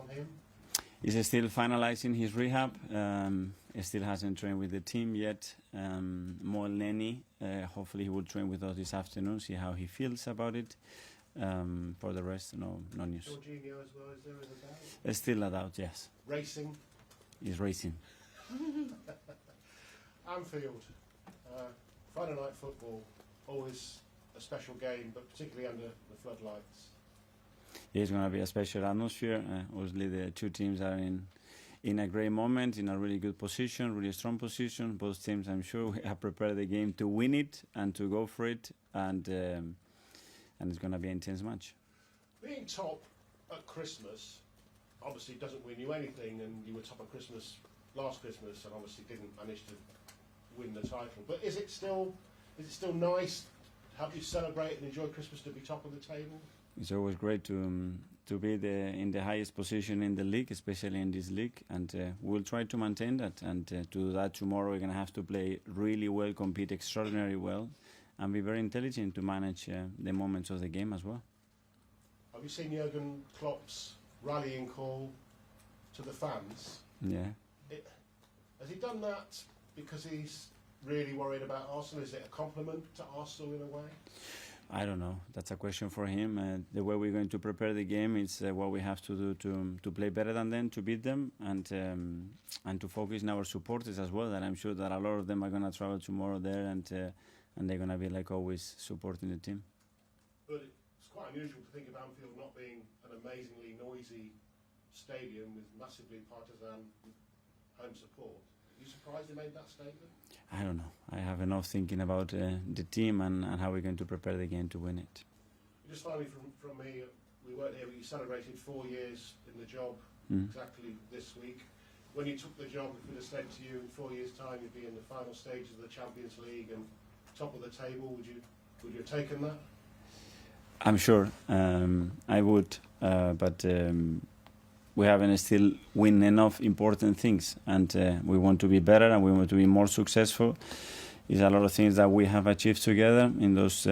on him? He's still finalizing his rehab. He still hasn't trained with the team yet. More Lenny. Hopefully he will train with us this afternoon, see how he feels about it. For the rest, no news. Jorginho as well, is there in the doubt? Still a doubt, yes. Racing? He's racing. Anfield. Friday night football, always a special game, but particularly under the floodlights. Yeah, it's going to be a special atmosphere. Obviously, the two teams are in a great moment, in a really good position, really strong position. Both teams, I'm sure, have prepared the game to win it and to go for it, and it's going to be an intense match. Being top at Christmas obviously doesn't win you anything, and you were top at Christmas last Christmas, and obviously didn't manage to win the title. But is it still nice? Have you celebrated and enjoyed Christmas to be top of the table? It's always great to be in the highest position in the league, especially in this league, and we'll try to maintain that. And to do that tomorrow, we're going to have to play really well, compete extraordinarily well, and be very intelligent to manage the moments of the game as well. Have you seen Jurgen Klopp's rallying call to the fans? Yeah. Has he done that because he's really worried about Arsenal? Is it a compliment to Arsenal in a way? I don't know. That's a question for him. The way we're going to prepare the game is what we have to do to play better than them, to beat them, and to focus on our supporters as well. That I'm sure that a lot of them are going to travel tomorrow there, and they're going to be like always supporting the team. But it's quite unusual to think of Anfield not being an amazingly noisy stadium with massively partisan home support. Are you surprised they made that statement? I don't know. I have enough thinking about the team and how we're going to prepare the game to win it. Just finally from me, we weren't here, but you celebrated 4 years in the job exactly this week. When you took the job, if we'd have said to you in 4 years' time you'd be in the final stages of the Champions League and top of the table, would you have taken that? I'm sure I would, but we haven't still win enough important things, and we want to be better and we want to be more successful. It's a lot of things that we have achieved together in those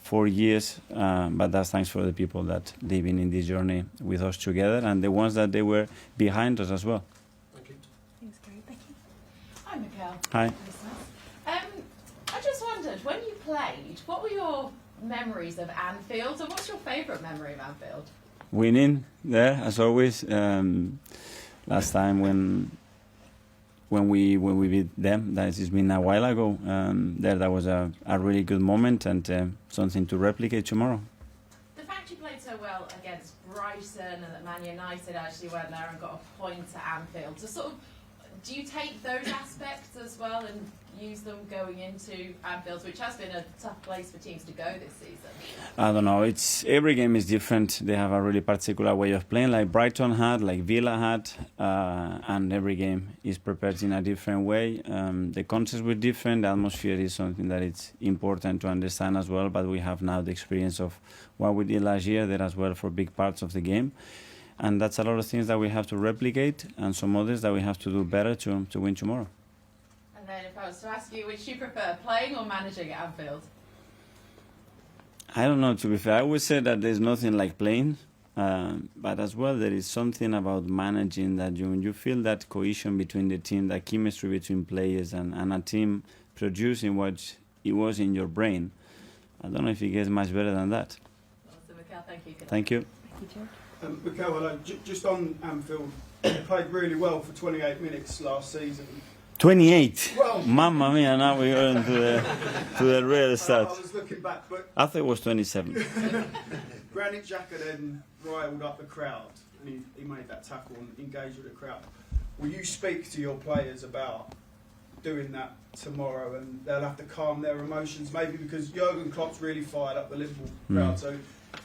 4 years, but that's thanks for the people that they've been in this journey with us together and the ones that they were behind us as well. Thank you. Thanks, Gary. Thank you. Hi, Mikel. Hi. I just wondered, when you played, what were your memories of Anfield, and what's your favourite memory of Anfield? Winning there as always. Last time when we beat them, that has been a while ago. That was a really good moment and something to replicate tomorrow. The fact you played so well against Brighton and that Man United actually went there and got a point at Anfield, so sort of, do you take those aspects as well and use them going into Anfield, which has been a tough place for teams to go this season? I don't know. Every game is different. They have a really particular way of playing, like Brighton had, like Villa had, and every game is prepared in a different way. The concepts were different. The atmosphere is something that it's important to understand as well, but we have now the experience of what we did last year there as well for big parts of the game. And that's a lot of things that we have to replicate and some others that we have to do better to win tomorrow. And then if I was to ask you, which do you prefer, playing or managing at Anfield? I don't know, to be fair. I would say that there's nothing like playing, but as well there is something about managing that you feel that cohesion between the team, that chemistry between players and a team producing what it was in your brain. I don't know if it gets much better than that. Awesome, Mikel, thank you. Thank you. Thank you, George. Mikel, just on Anfield, you played really well for 28 minutes last season. 28. Well, Mamma mia! Now we're going to the real start. I was looking back, but I thought it was 27. Granit Xhaka then riled up the crowd, and he made that tackle and engaged with the crowd. Will you speak to your players about doing that tomorrow, and they'll have to calm their emotions, maybe because Jurgen Klopp's really fired up the Liverpool crowd? So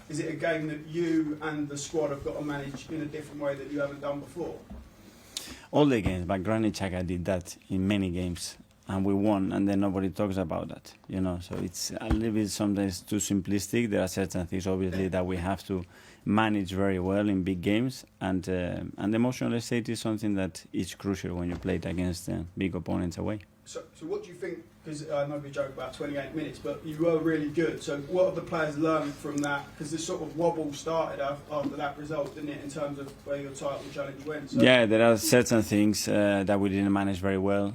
is it a game that you and the squad have got to manage in a different way that you haven't done before? All the games, but Granit Xhaka did that in many games, and we won, and then nobody talks about that, you know. So it's a little bit sometimes too simplistic. There are certain things, obviously, that we have to manage very well in big games, and the emotional state is something that is crucial when you play it against big opponents away. So what do you think? Because I know we joke about 28 minutes, but you were really good. So what have the players learned from that? Because the sort of wobble started after that result, didn't it, in terms of where your title challenge went? So Yeah, there are certain things that we didn't manage very well.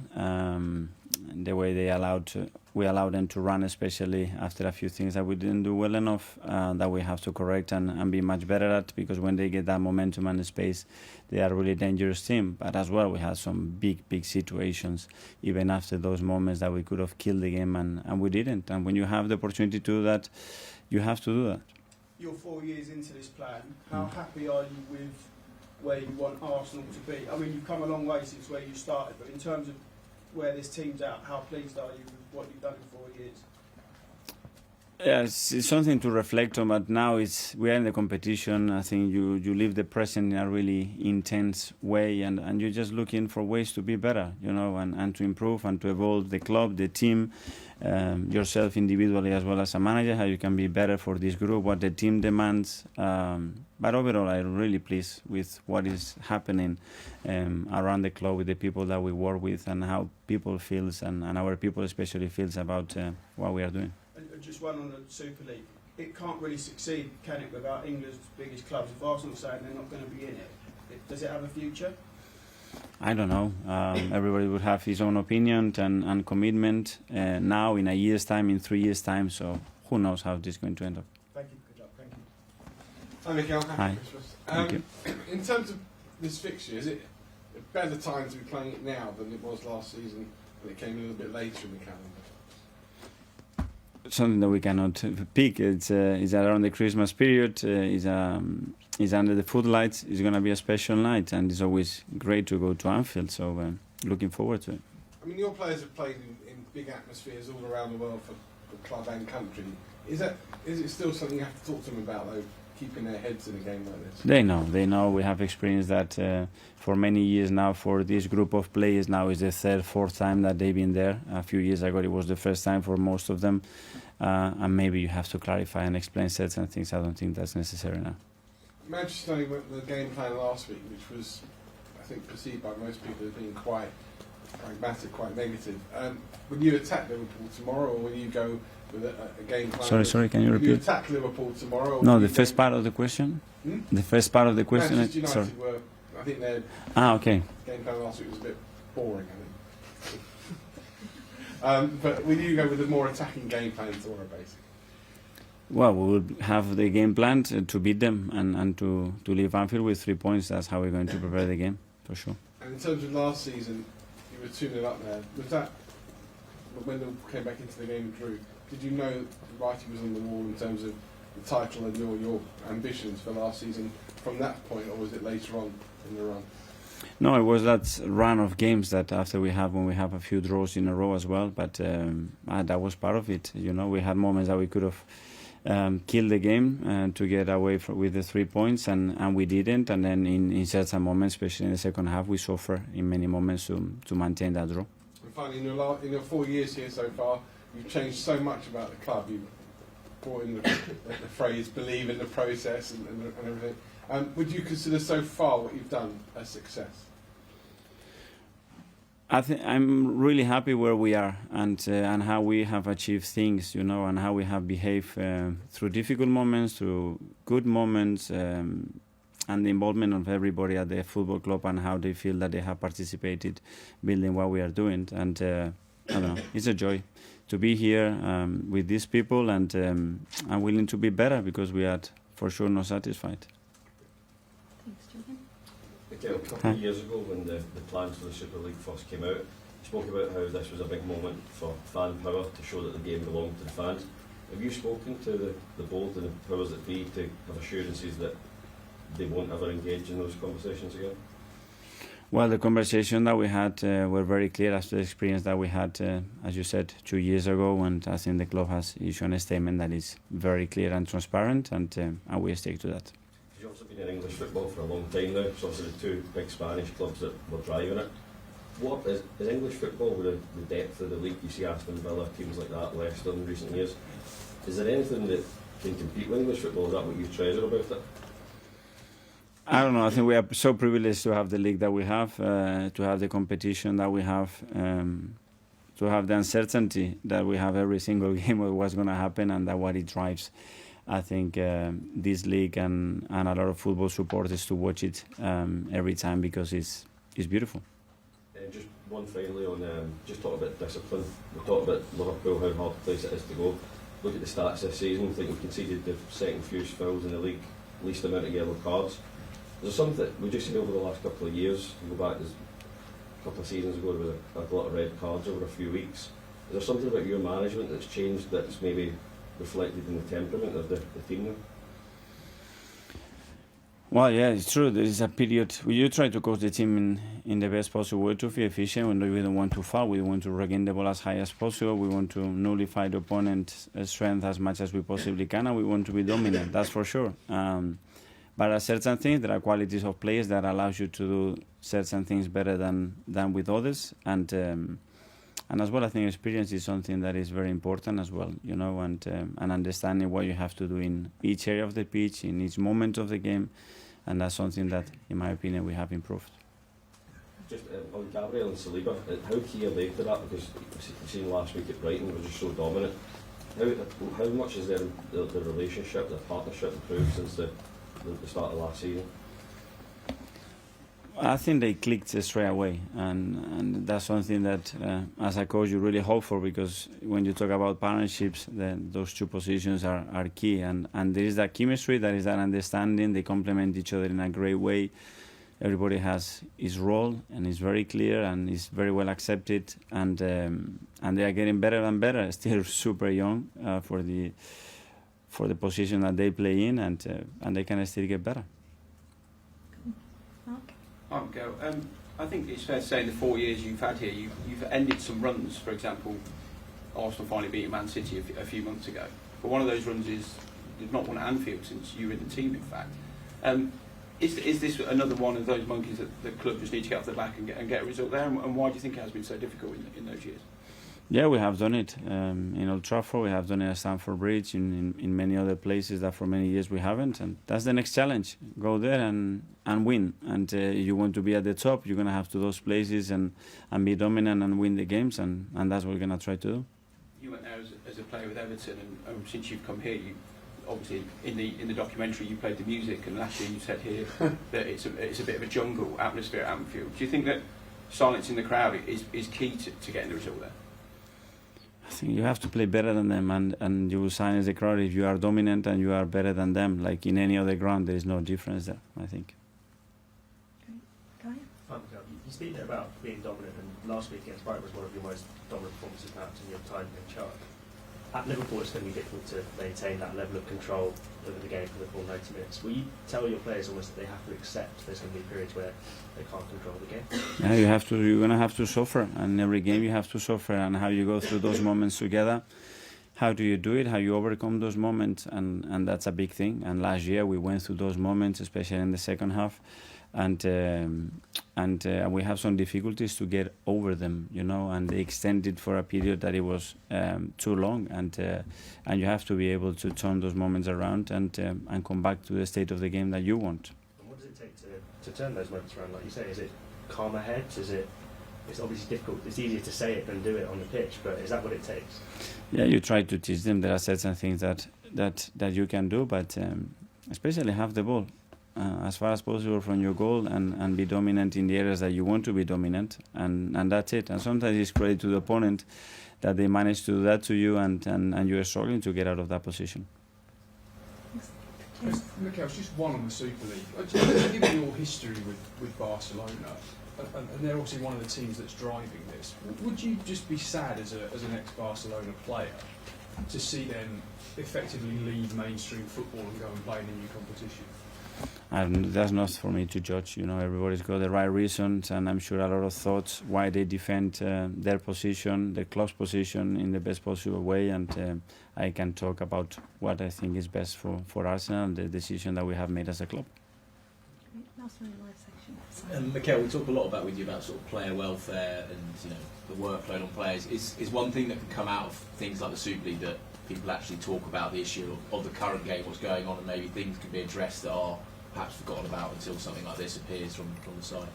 The way we allowed them to run, especially after a few things that we didn't do well enough, that we have to correct and be much better at, because when they get that momentum and the space, they are a really dangerous team. But as well, we had some big situations, even after those moments that we could have killed the game, and we didn't. And when you have the opportunity to do that, you have to do that. you're 4 years into this plan. How happy are you with where you want Arsenal to be? I mean, you've come a long way since where you started, but in terms of where this team's at, how pleased are you with what you've done in 4 years? Yes, it's something to reflect on, but now we are in the competition. I think you live the present in a really intense way, and you're just looking for ways to be better, and to improve and to evolve the club, the team, yourself individually as well as a manager, how you can be better for this group, what the team demands. But overall, I'm really pleased with what is happening around the club, with the people that we work with, and how people feels, and our people especially feels about what we are doing. And just one on the Super League. It can't really succeed, can it, without England's biggest clubs? If Arsenal saying they're not going to be in it, does it have a future? I don't know. Everybody would have his own opinion and commitment now, in a year's time, in 3 years' time. So who knows how this is going to end up. Thank you. Good job. Thank you. Hi, Mikel. Hi. Happy Christmas. Thank you. In terms of this fixture, is it a better time to be playing it now than it was last season when it came a little bit later in the calendar? Something that we cannot pick. It's around the Christmas period. Is under the footlights. It's going to be a special night, and it's always great to go to Anfield. So looking forward to it. I mean, your players have played in big atmospheres all around the world for club and country. Is it still something you have to talk to them about, though, keeping their heads in a game like this? They know. We have experienced that for many years now. For this group of players now is the third, fourth time that they've been there. A few years ago it was the first time for most of them. And maybe you have to clarify and explain certain things. I don't think that's necessary now. Manchester United went with the game plan last week, which was, I think, perceived by most people as being quite pragmatic, quite negative. Will you attack Liverpool tomorrow, or will you go with a game plan? Sorry, can you Will repeat? you attack Liverpool tomorrow? No, the first part of the question. The first part of the question. Manchester United Sorry. were, I think their Okay. game plan last week was a bit boring, I think. But will you go with a more attacking game plan tomorrow, basically? Well, we will have the game planned to beat them and to leave Anfield with 3 points. That's how we're going to prepare the game, for sure. And in terms of last season, you were 2-0 up there. Was that, when they came back into the game and drew, did you know the writing was on the wall in terms of the title and your ambitions for last season from that point, or was it later on in the run? No, it was that run of games that after when we have a few draws in a row as well. But that was part of it. We had moments that we could have killed the game to get away with the 3 points, and we didn't. And then in certain moments, especially in the second half, we suffer in many moments to maintain that draw. And finally, in your 4 years here so far, you've changed so much about the club. You've brought in the phrase "believe in the process" and everything. Would you consider so far what you've done a success? I think I'm really happy where we are and how we have achieved things, and how we have behaved through difficult moments, through good moments, and the involvement of everybody at the football club and how they feel that they have participated building what we are doing. And I don't know, it's a joy to be here with these people, and I'm willing to be better because we are for sure not satisfied. Mikel, a couple of years ago when the plans for the Super League first came out, you spoke about how this was a big moment for fan power to show that the game belonged to the fans. Have you spoken to the board and the powers that be to have assurances that they won't ever engage in those conversations again? Well, the conversation that we had were very clear after the experience that we had, as you said, 2 years ago, and I think the club has issued a statement that is very clear and transparent, and we stick to that. You've also been in English football for a long time now, so obviously the two big Spanish clubs that were driving it. What is English football, with the depth of the league? You see Aston Villa, teams like that, Leicester in recent years. Is there anything that can compete with English football? Is that what you treasure about it? I don't know. I think we are so privileged to have the league that we have, to have the competition that we have. to have the uncertainty that we have every single game of what's going to happen, and that what it drives, I think, this league and a lot of football supporters to watch it every time, because it's beautiful. Just one finally on just talk about discipline. We talked about Liverpool, how hard a place it is to go. Look at the stats this season. I think we've conceded the second fewest fouls in the league, least amount of yellow cards. There's something that we've just seen over the last couple of years. You go back a couple of seasons ago, there was a lot of red cards over a few weeks. Is there something about your management that's changed, that's maybe reflected in the temperament of the team now? Well, yeah, it's true. There is a period where you try to coach the team in the best possible way to be efficient. When we don't want to foul, we want to regain the ball as high as possible. We want to nullify the opponent's strength as much as we possibly can, and we want to be dominant. That's for sure. But at certain things, there are qualities of players that allows you to do certain things better than with others, and as well, I think experience is something that is very important as well, you know, and understanding what you have to do in each area of the pitch, in each moment of the game, and that's something that, in my opinion, we have improved. Just on Gabriel and Saliba, how key are they to that? Because we've seen last week at Brighton, was just so dominant. How much has the relationship, the partnership improved since the start of last season? I think they clicked straight away, and that's something that, as a coach, you really hope for, because when you talk about partnerships, then those two positions are key, and there is that chemistry, there is that understanding. They complement each other in a great way. Everybody has his role, and it's very clear, and it's very well accepted, and they are getting better and better. Still super young for the position that they play in, and they can still get better. Hi, Mikel. I think it's fair to say in the 4 years you've had here, you've ended some runs. For example, Arsenal finally beat Man City a few months ago. But one of those runs is they've not won at Anfield since you were in the team, in fact. Is this another one of those monkeys that the club just need to get off the back and get a result there? And why do you think it has been so difficult in those years? Yeah, we have done it in Old Trafford. We have done it at Stamford Bridge, in many other places that for many years we haven't. And that's the next challenge. Go there and win. And you want to be at the top, you're going to have to those places and be dominant and win the games. And that's what we're going to try to do. You went there as a player with Everton, and since you've come here, you obviously in the documentary you played the music, and last year you said here that it's a bit of a jungle atmosphere at Anfield. Do you think that silencing the crowd is key to getting the result there? I think you have to play better than them, and you will silence the crowd if you are dominant and you are better than them. Like in any other ground, there is no difference there, I think. You speak there about being dominant, and last week against Brighton was one of your most dominant performances perhaps in your time in charge. At Liverpool, it's going to be difficult to maintain that level of control over the game for the full 90 minutes. Will you tell your players almost that they have to accept there's going to be periods where they can't control the game? Yeah, you're going to have to suffer, and every game you have to suffer, and how you go through those moments together. How do you do it? How you overcome those moments, and that's a big thing. And last year we went through those moments, especially in the second half, and we have some difficulties to get over them, you know. And they extended for a period that it was too long, and you have to be able to turn those moments around and come back to the state of the game that you want. And what does it take to turn those moments around? Like you say, is it calmer heads? It's obviously difficult. It's easier to say it than do it on the pitch, but is that what it takes? Yeah, you try to teach them. There are certain things that you can do, but especially have the ball as far as possible from your goal, and be dominant in the areas that you want to be dominant, and that's it. And sometimes it's credit to the opponent that they manage to do that to you, and you are struggling to get out of that position. Mikel, just one on the Super League. Given your history with Barcelona, and they're obviously one of the teams that's driving this, would you just be sad as an ex-Barcelona player to see them effectively leave mainstream football and go and play in a new competition? That's not for me to judge. You know, everybody's got the right reasons, and I'm sure a lot of thoughts why they defend their position, their club's position, in the best possible way. And I can talk about what I think is best for Arsenal and the decision that we have made as a club. Last one in my section. Mikel, we talk a lot about with you about sort of player welfare and the workload on players. Is one thing that can come out of things like the Super League that people actually talk about the issue of the current game, what's going on, and maybe things can be addressed that are perhaps forgotten about until something like this appears from the side?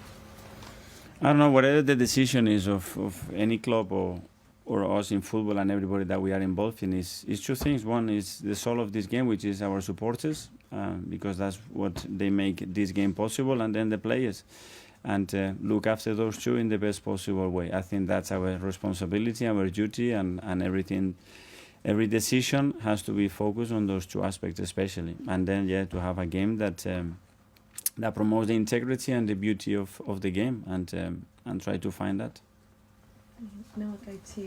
I don't know, whatever the decision is of any club or or us in football and everybody that we are involved in is two things. One is the soul of this game, which is our supporters, because that's what they make this game possible, and then the players. And look after those two in the best possible way. I think that's our responsibility, our duty, and everything. Every decision has to be focused on those two aspects, especially. And then, yeah, to have a game that that promotes the integrity and the beauty of the game, and try to find that. Now I'll go to